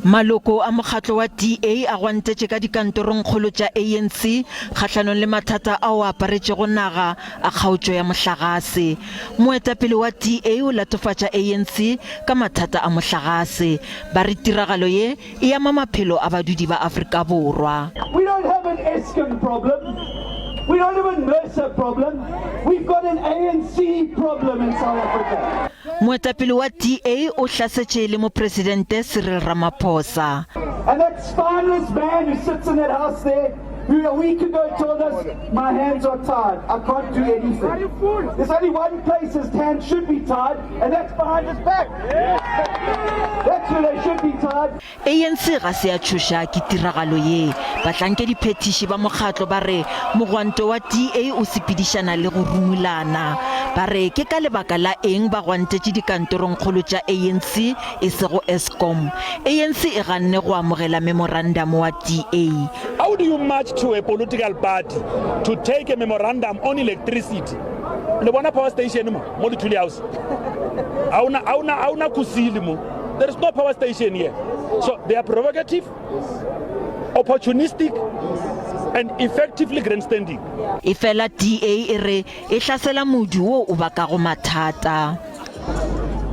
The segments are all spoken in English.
Maloko a mokgatlo wa DA a gwantetše ka dikantorongkgolo tša ANC kgahlanong le mathata ao a aparetše go naga a kgaotšo ya mohlagase. Moetapele wa DA o latofatša ANC ka mathata a mohlagase. Ba re tiragalo ye e ama maphelo a badudi ba Afrika Borwa. We don't have an Eskom problem. We don't have a NERSA problem. We've got an ANC problem in South Africa. Moetapele wa DA o hlasetše le mopresidente Cyril Ramaphosa. And that spineless man who sits in that house there, who a week ago told us, my hands are tied, I can't do anything. There's only one place his hands should be tied, and that's behind his back. That's where they should be tied. ANC ga se a tšhoša ke tiragalo ye. Bahlankedi phetiši ba mokgatlo ba re mogwanto wa DA o sepedišana le go rumulana. Ba re ke ka lebaka la eng ba gwantetše dikantorongkgolo tša ANC e sego Eskom. ANC e ganne go amogela memorandum wa DA. How do you march to a political party to take a memorandum on electricity? Le bona power station mo the Tuli house. Auna kusili mo. There is no power station here. So they are provocative, opportunistic, and effectively grandstanding. Efela DA ere e hlasela modu o o bakago mathata.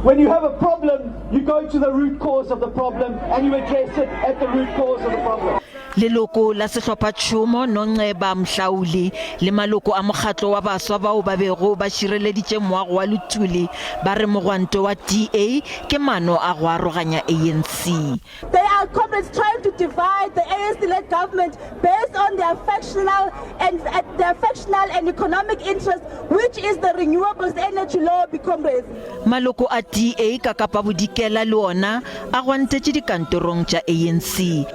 When you have a problem, you go to the root cause of the problem and you address it at the root cause of the problem. Leloko la sehlopha tšhomo Nongceba Mhlauli le maloko a mokgatlo wa baswa bao ba bego ba šireleditše moago wa Lutuli ba re mogwanto wa DA ke mano a go aroganya ANC. They are comrades trying to divide the ANC-led government based on their factional and economic interest, which is the renewables energy lobby, comrades. Maloko a DA ka Kapa Bodikela le ona a gwantetše dikantorong tša ANC.